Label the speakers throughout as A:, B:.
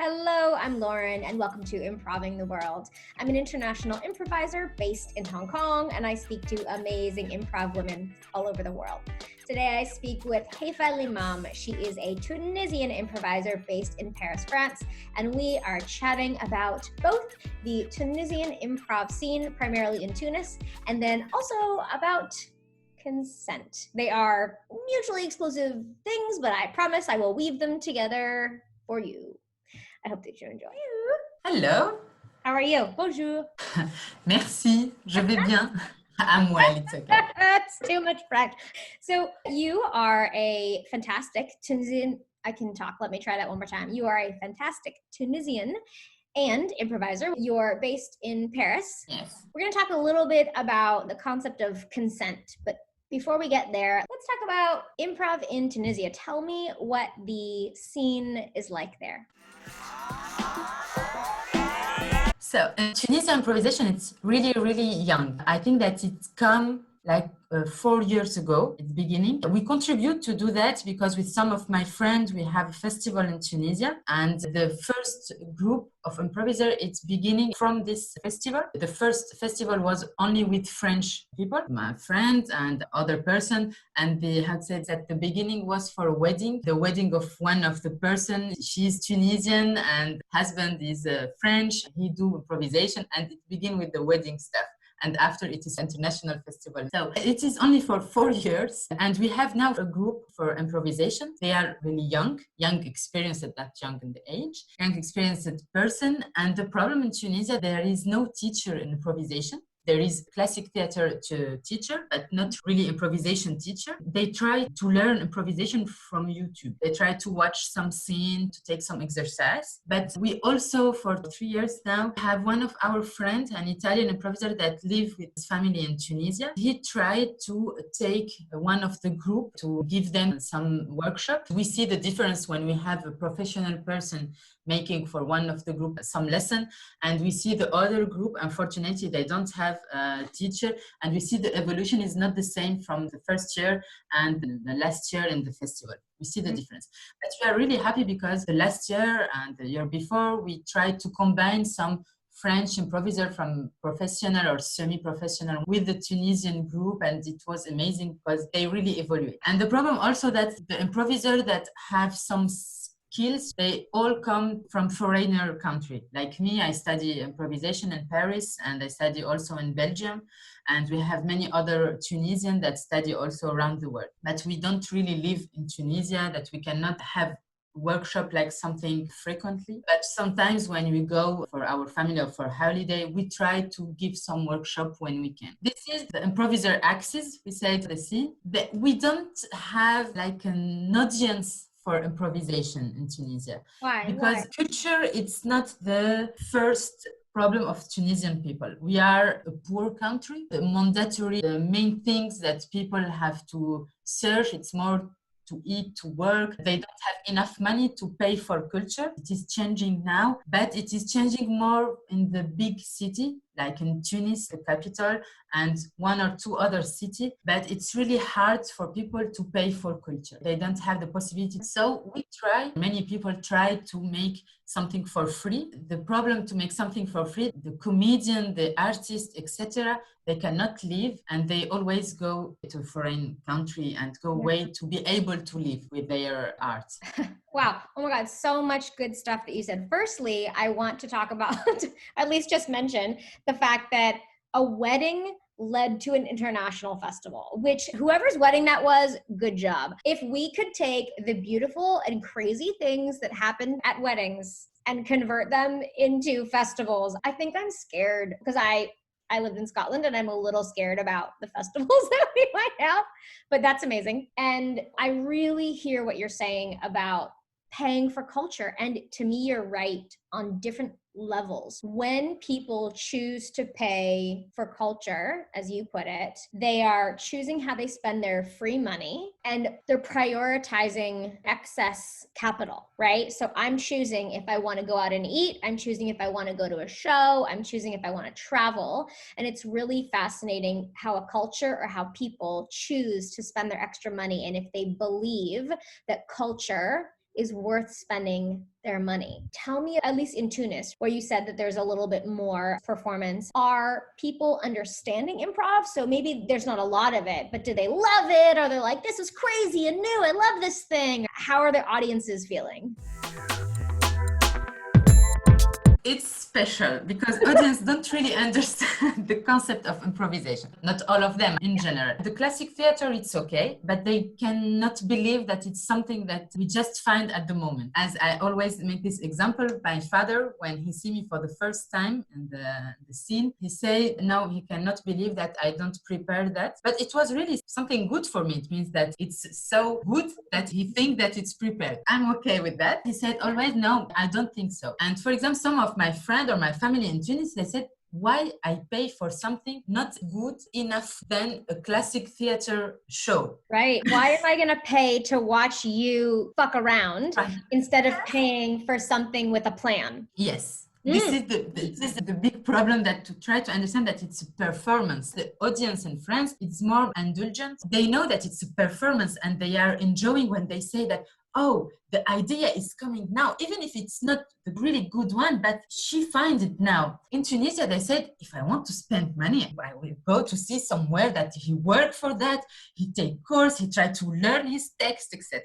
A: Hello, I'm Lauren, and welcome to Improving the World. I'm an international improviser based in Hong Kong, and I speak to amazing improv women all over the world. Today, I speak with Heyfa Limam. She is a Tunisian improviser based in Paris, France, and we are chatting about both the Tunisian improv scene, primarily in Tunis, and then also about consent. They are mutually exclusive things, but I promise I will weave them together for you. I hope that you enjoy.
B: Hello.
A: How are you? Bonjour.
B: Merci. Je vais bien. I'm well. It's okay.
A: That's too much practice. So you are a fantastic Tunisian. I can talk. Let me try that one more time. You are a fantastic Tunisian and improviser. You're based in Paris.
B: Yes.
A: We're going to talk a little bit about the concept of consent, but before we get there, let's talk about improv in Tunisia. Tell me what the scene is like there.
B: So in Tunisia improvisation, it's really, really young. I think that it's come like 4 years ago at the beginning. We contribute to do that because with some of my friends, we have a festival in Tunisia. And the first group of improvisers, it's beginning from this festival. The first festival was only with French people, my friends and other person. And they had said that the beginning was for a wedding, the wedding of one of the person. She's Tunisian and husband is French. He do improvisation and it begin with the wedding stuff. And after it is international festival. So it is only for 4 years. And we have now a group for improvisation. They are really young experienced at that young in the age, young experienced person. And the problem in Tunisia, there is no teacher in improvisation. There is classic theater teacher, but not really improvisation teacher. They try to learn improvisation from YouTube. They try to watch some scene, to take some exercise. But we also, for 3 years now, have one of our friends, an Italian improviser that lives with his family in Tunisia. He tried to take one of the group to give them some workshop. We see the difference when we have a professional person making for one of the group some lesson, and we see the other group, unfortunately, they don't have a teacher, and we see the evolution is not the same from the first year and the last year in the festival. We see the difference. But we are really happy because the last year and the year before, we tried to combine some French improviser from professional or semi-professional with the Tunisian group, and it was amazing because they really evaluate. And the problem also that the improviser that have some skills, they all come from foreigner country. Like me, I study improvisation in Paris and I study also in Belgium. And we have many other Tunisians that study also around the world. But we don't really live in Tunisia, that we cannot have workshop like something frequently. But sometimes when we go for our family or for holiday, we try to give some workshop when we can. This is the improviser axis, we say to the scene. But we don't have like an audience for improvisation in Tunisia.
A: Why?
B: Because culture, it's not the first problem of Tunisian people. We are a poor country. The mandatory, the main things that people have to search, it's more to eat, to work. They don't have enough money to pay for culture. It is changing now, but it is changing more in the big city, like in Tunis, the capital, and 1 or 2 other cities. But it's really hard for people to pay for culture. They don't have the possibility. So we try, many people try to make something for free. The problem to make something for free, the comedian, the artist, etc., they cannot live and they always go to a foreign country and go away to be able to live with their art.
A: Wow. Oh my God. So much good stuff that you said. Firstly, I want to talk about, at least just mention the fact that a wedding led to an international festival, which whoever's wedding that was, good job. If we could take the beautiful and crazy things that happen at weddings and convert them into festivals, I think I'm scared because I lived in Scotland and I'm a little scared about the festivals that we might have, but that's amazing. And I really hear what you're saying about paying for culture. And to me, you're right on different levels. When people choose to pay for culture, as you put it, they are choosing how they spend their free money and they're prioritizing excess capital, right? So I'm choosing if I want to go out and eat, I'm choosing if I want to go to a show, I'm choosing if I want to travel. And it's really fascinating how a culture or how people choose to spend their extra money. And if they believe that culture is worth spending their money. Tell me, at least in Tunis, where you said that there's a little bit more performance, are people understanding improv? So maybe there's not a lot of it, but do they love it? Or they're like, this is crazy and new, I love this thing. How are the audiences feeling?
B: It's special because audience don't really understand the concept of improvisation. Not all of them in general. The classic theater, it's okay, but they cannot believe that it's something that we just find at the moment. As I always make this example, my father, when he see me for the first time in the scene, he say, no, he cannot believe that I don't prepare that. But it was really something good for me. It means that it's so good that he think that it's prepared. I'm okay with that. He said always, no, I don't think so. And for example, some of my friend or my family in Tunis, they said, why I pay for something not good enough than a classic theater show?
A: Right. Why am I going to pay to watch you fuck around instead of paying for something with a plan?
B: Yes. This is the big problem, that to try to understand that it's a performance. The audience in France, it's more indulgent. They know that it's a performance and they are enjoying when they say that, oh, the idea is coming now, even if it's not a really good one, but she finds it now. In Tunisia, they said, if I want to spend money, I will go to see somewhere that he worked for that, he take course, he tried to learn his text, etc.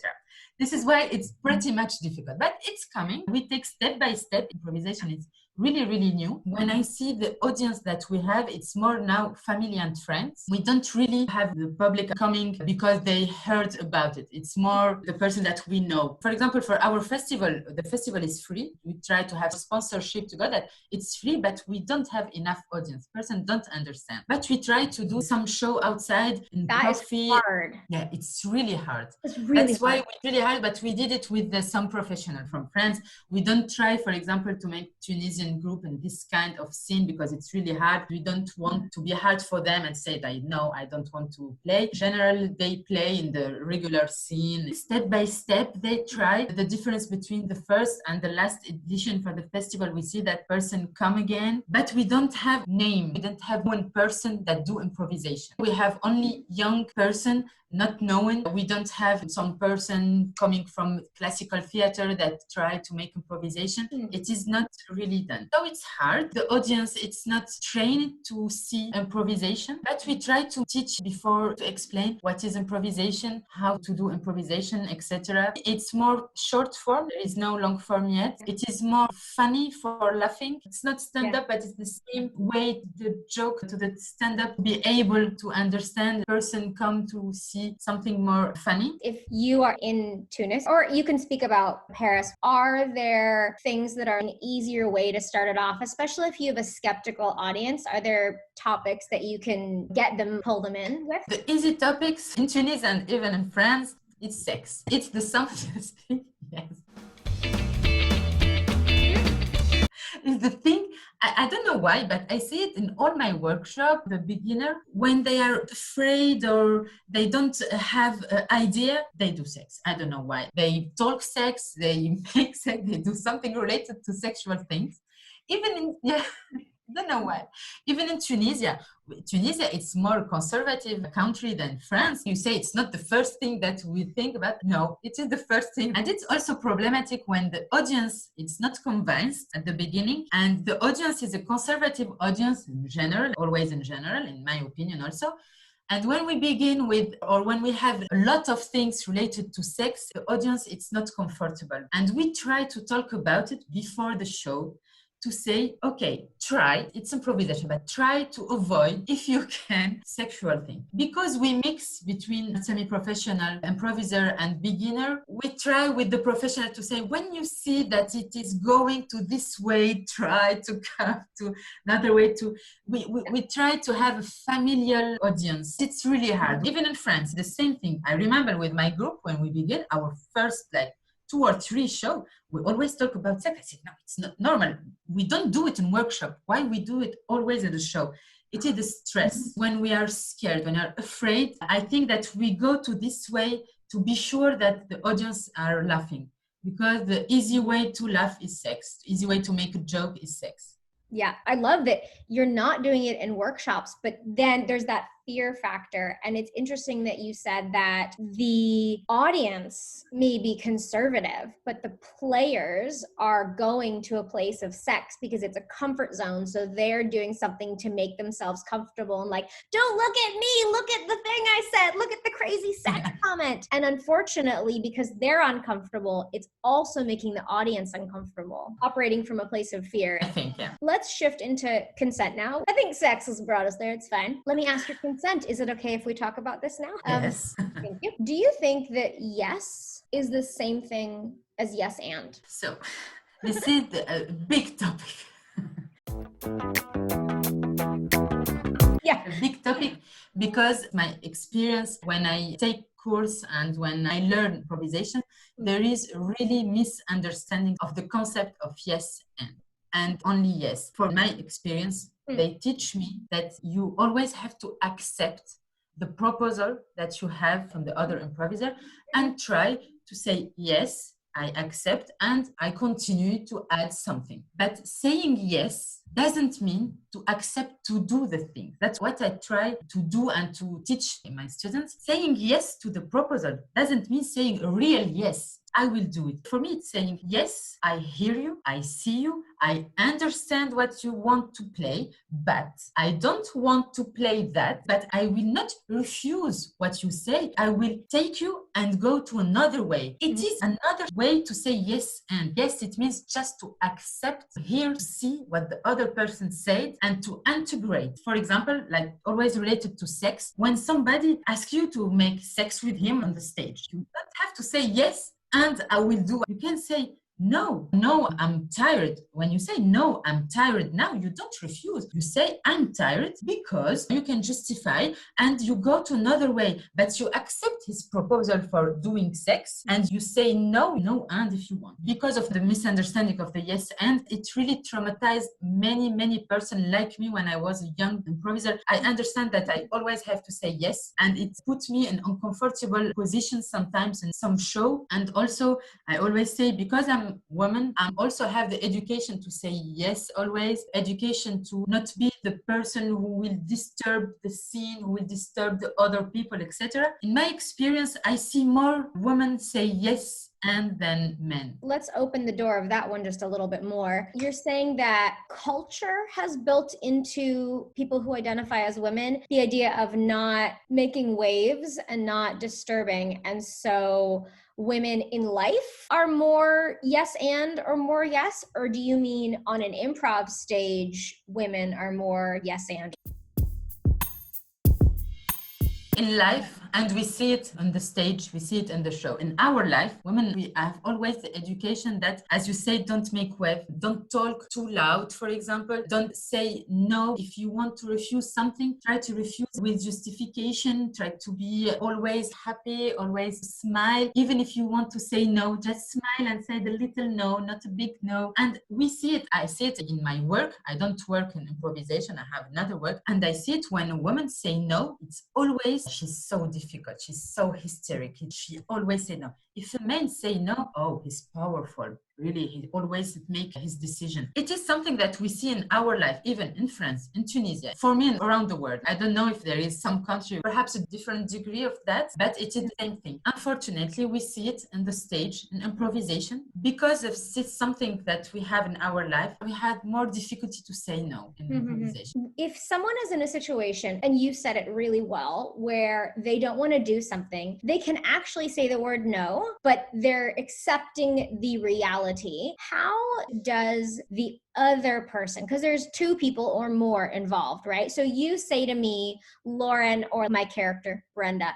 B: This is why it's pretty much difficult, but it's coming. We take step by step. Improvisation is really, really new. When I see the audience that we have, it's more now family and friends. We don't really have the public coming because they heard about it. It's more the person that we know. For example, for our festival, the festival is free. We try to have sponsorship to go that it's free, but we don't have enough audience. Person don't understand. But we try to do some show outside in coffee.
A: That is hard.
B: Yeah, it's really hard.
A: It's really
B: That's why it's really hard, but we did it with some professional from France. We don't try, for example, to make Tunisian group in this kind of scene because it's really hard. We don't want to be hard for them and say that, no, I don't want to play. In general, they play in the regular scene. Step by step, they try. The difference between the first and the last edition for the festival, we see that person come again, but we don't have name. We don't have one person that do improvisation. We have only young person not knowing. We don't have some person coming from classical theater that try to make improvisation. It is not really done. So it's hard. The audience, it's not trained to see improvisation, but we try to teach before to explain what is improvisation, how to do improvisation, etc. It's more short form. There is no long form yet. It is more funny for laughing. It's not stand-up, but it's the same way the joke to the stand-up, be able to understand the person come to see something more funny.
A: If you are in Tunis, or you can speak about Paris, are there things that are an easier way to start it off, especially if you have a skeptical audience? Are there topics that you can get them, pull them in with?
B: The easy topics in Tunis and even in France, it's sex. It's the simplest thing, yes. Is the thing, I don't know why, but I see it in all my workshops, the beginner, when they are afraid or they don't have an idea, they do sex. I don't know why. They talk sex, they make sex, they do something related to sexual things. Even in, I don't know why. Even in Tunisia, it's more conservative country than France. You say it's not the first thing that we think about. No, it is the first thing. And it's also problematic when the audience is not convinced at the beginning. And the audience is a conservative audience in general, always in general, in my opinion also. And when we begin with, or when we have a lot of things related to sex, the audience, it's not comfortable. And we try to talk about it before the show, to say, okay, try, it's improvisation, but try to avoid, if you can, sexual thing. Because we mix between semi-professional, improviser, and beginner, we try with the professional to say, when you see that it is going to this way, try to come to another way. We try to have a familiar audience. It's really hard. Even in France, the same thing. I remember with my group, when we begin our first 2 or 3 shows, we always talk about sex. I said, no, it's not normal. We don't do it in workshop. Why we do it always at the show? It is the stress. When we are scared, when we are afraid, I think that we go to this way to be sure that the audience are laughing. Because the easy way to laugh is sex. The easy way to make a joke is sex.
A: Yeah, I love that you're not doing it in workshops, but then there's that fear factor. And it's interesting that you said that the audience may be conservative, but the players are going to a place of sex because it's a comfort zone. So they're doing something to make themselves comfortable and like, don't look at me, look at the thing I said, look at the crazy sex comment. And unfortunately, because they're uncomfortable, it's also making the audience uncomfortable, operating from a place of fear.
B: I think, yeah.
A: Let's shift into consent now. I think sex has brought us there. It's fine. Let me ask your consent. Is it okay if we talk about this now?
B: Yes.
A: Thank you. Do you think that yes is the same thing as yes and?
B: So this is a big topic.
A: Yeah.
B: A big topic because my experience when I take course and when I learn improvisation, there is really misunderstanding of the concept of yes and only yes. For my experience, they teach me that you always have to accept the proposal that you have from the other improviser and try to say yes, I accept, and I continue to add something. But saying yes doesn't mean to accept to do the thing. That's what I try to do and to teach my students. Saying yes to the proposal doesn't mean saying a real yes. I will do it. For me, it's saying, yes, I hear you, I see you, I understand what you want to play, but I don't want to play that, but I will not refuse what you say. I will take you and go to another way. It is another way to say yes and. Yes, it means just to accept, hear, see what the other person said and to integrate. For example, like always related to sex, when somebody asks you to make sex with him on the stage, you don't have to say yes and I will do. You can say, no, I'm tired. When you say, no, I'm tired now, you don't refuse. You say, I'm tired because you can justify and you go to another way. But you accept his proposal for doing sex and you say, no, and if you want. Because of the misunderstanding of the yes and, it really traumatized many persons like me when I was a young improviser. I understand that I always have to say yes and it puts me in uncomfortable positions sometimes in some show. And also, I always say, because I'm woman, I also have the education to say yes always, education to not be the person who will disturb the scene, who will disturb the other people, etc. In my experience, I see more women say yes and than men.
A: Let's open the door of that one just a little bit more. You're saying that culture has built into people who identify as women the idea of not making waves and not disturbing. And so women in life are more yes and or more yes? Or do you mean on an improv stage, women are more yes and?
B: In life, and we see it on the stage, we see it in the show. In our life, women, we have always the education that, as you say, don't make wave, don't talk too loud, for example, don't say no. If you want to refuse something, try to refuse with justification, try to be always happy, always smile. Even if you want to say no, just smile and say the little no, not a big no. And we see it, I see it in my work. I don't work in improvisation, I have another work. And I see it when a woman say no, it's always, she's so difficult, she's so hysterical, she always say no. If a man say no, oh, he's powerful. Really, he always make his decision. It is something that we see in our life, even in France, in Tunisia, for me and around the world. I don't know if there is some country, perhaps a different degree of that, but it is the same thing. Unfortunately, we see it in the stage, in improvisation. Because of this something that we have in our life, we had more difficulty to say no in improvisation.
A: If someone is in a situation, and you said it really well, where they don't want to do something, they can actually say the word no, but they're accepting the reality. How does the other person, because there's two people or more involved, right? So you say to me, Lauren, or my character, Brenda,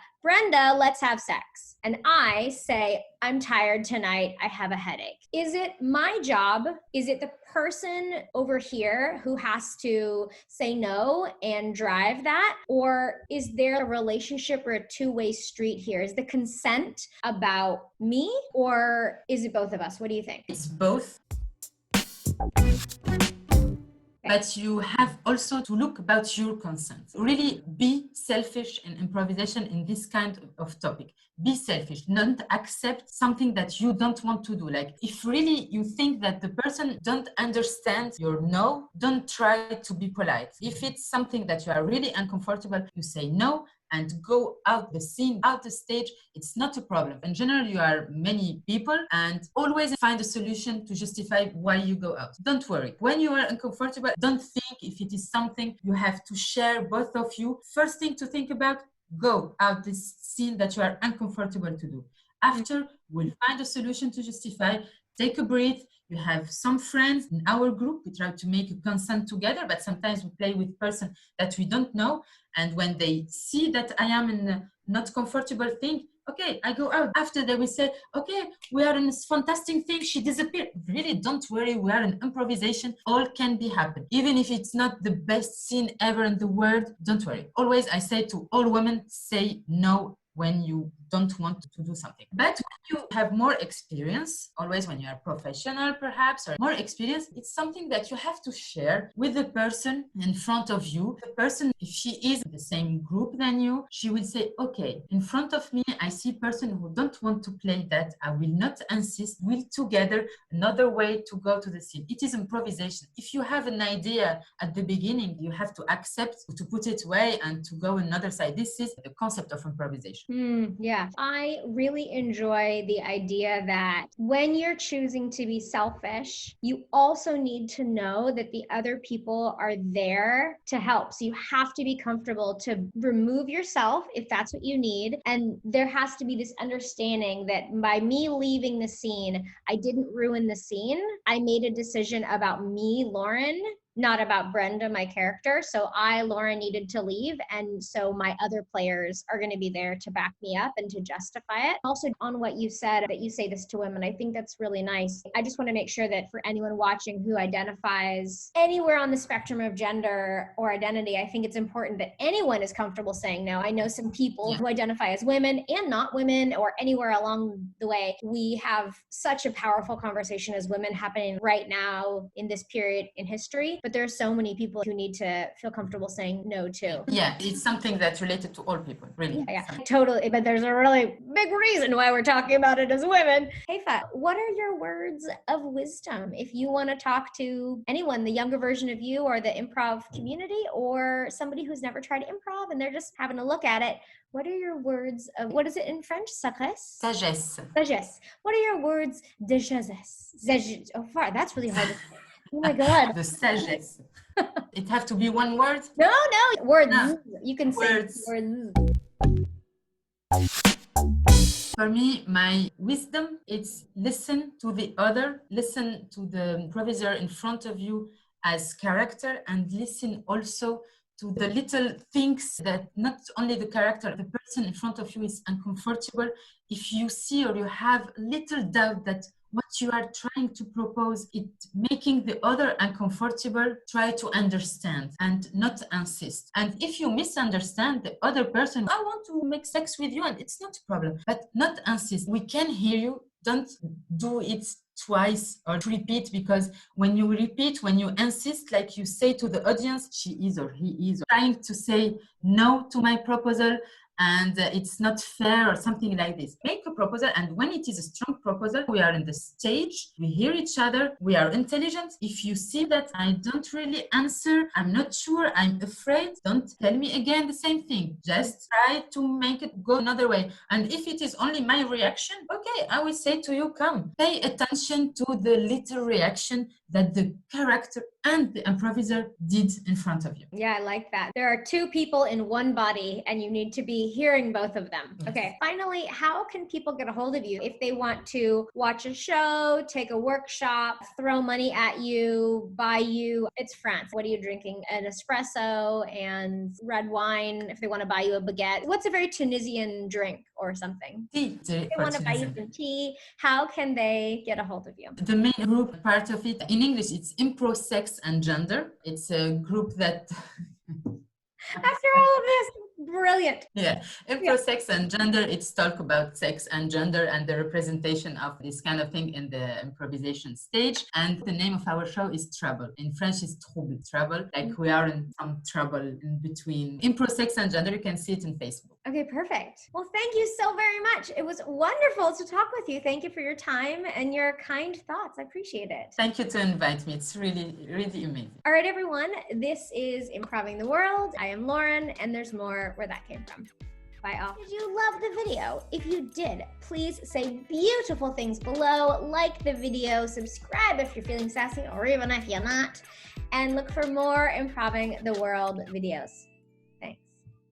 A: let's have sex. And I say, I'm tired tonight, I have a headache. Is it my job? Is it the person over here who has to say no and drive that? Or is there a relationship or a two-way street here? Is the consent about me, or is it both of us? What do you think?
B: It's both. but you have also to look about your consent. Really be selfish in improvisation in this kind of topic. Be selfish. Don't accept something that you don't want to do. Like if really you think that the person don't understand your no, don't try to be polite. If it's something that you are really uncomfortable, you say no and go out the scene, out the stage. It's not a problem. In general, you are many people and always find a solution to justify why you go out. Don't worry. When you are uncomfortable, don't think if it is something you have to share, both of you. First thing to think about, go out this scene that you are uncomfortable to do. After, we'll find a solution to justify. Take a breath. You have some friends in our group. We try to make a consent together, but sometimes we play with person that we don't know. And when they see that I am in a not comfortable thing, okay, I go out. After they will say, okay, we are in this fantastic thing. She disappeared. Really, don't worry. We are in improvisation. All can be happen. Even if it's not the best scene ever in the world, don't worry. Always, I say to all women, say no when you don't want to do something. But when you have more experience, always when you are professional perhaps, or more experience, it's something that you have to share with the person in front of you. The person, if she is in the same group than you, she will say, okay, in front of me, I see person who don't want to play that. I will not insist. We'll together another way to go to the scene. It is improvisation. If you have an idea at the beginning, you have to accept to put it away and to go another side. This is the concept of improvisation.
A: Yeah. I really enjoy the idea that when you're choosing to be selfish, you also need to know that the other people are there to help. So you have to be comfortable to remove yourself if that's what you need. And there has to be this understanding that by me leaving the scene, I didn't ruin the scene. I made a decision about me, Lauren, not about Brenda, my character. So I, Lauren, needed to leave. And so my other players are going to be there to back me up and to justify it. Also, on what you said, that you say this to women, I think that's really nice. I just want to make sure that for anyone watching who identifies anywhere on the spectrum of gender or identity, I think it's important that anyone is comfortable saying no. I know some people who identify as women and not women or anywhere along the way. We have such a powerful conversation as women happening right now in this period in history. But there are so many people who need to feel comfortable saying no too.
B: Yeah, it's something that's related to all people, really.
A: Yeah, totally. But there's a really big reason why we're talking about it as women. Heyfa, what are your words of wisdom? If you want to talk to anyone, the younger version of you or the improv community, or somebody who's never tried improv and they're just having a look at it, what are your words of, what is it in French? Sagesse?
B: Sagesse.
A: Sagesse. What are your words de sagesse? Oh, that's really hard to say. Oh my God.
B: The sagesse. It have to be one word?
A: No. Words.
B: No.
A: You can say words.
B: For me, my wisdom is listen to the other, listen to the improviser in front of you as character, and listen also to the little things that not only the character, the person in front of you is uncomfortable. If you see or you have little doubt that what you are trying to propose, it making the other uncomfortable, try to understand and not insist. And if you misunderstand the other person, I want to make sex with you, and it's not a problem, but not insist. We can hear you. Don't do it twice or repeat, because when you repeat, when you insist, like you say to the audience, she is or he is trying to say no to my proposal, and it's not fair or something like this. Make a proposal, and when it is a strong proposal, we are in the stage, we hear each other, we are intelligent. If you see that I don't really answer, I'm not sure, I'm afraid, don't tell me again the same thing. Just try to make it go another way. And if it is only my reaction, okay, I will say to you, come. Pay attention to the little reaction that the character and the improviser did in front of you.
A: Yeah, I like that. There are two people in one body and you need to be hearing both of them.
B: Yes.
A: Okay, finally, how can people get a hold of you if they want to watch a show, take a workshop, throw money at you, buy you? It's France. What are you drinking? An espresso and red wine if they want to buy you a baguette. What's a very Tunisian drink or something?
B: Tea.
A: If they want to buy you some tea, how can they get a hold of you?
B: The main group part of it, in English, it's Improv, Sex and Gender. It's a group that...
A: After all of this, Brilliant.
B: Yeah, improv sex and gender, it's talk about sex and gender and the representation of this kind of thing in the improvisation stage. And the name of our show is Trouble. In French, it's trouble, trouble. Like we are in some trouble in between improv sex and gender. You can see it in Facebook.
A: Okay, perfect. Well, thank you so very much. It was wonderful to talk with you. Thank you for your time and your kind thoughts. I appreciate it.
B: Thank you to invite me. It's really, really amazing.
A: All right, everyone. This is Improving the World. I am Lauren, and there's more where that came from. Bye all. Did you love the video? If you did, please say beautiful things below, like the video, subscribe if you're feeling sassy, or even if you're not, and look for more Improving the World videos.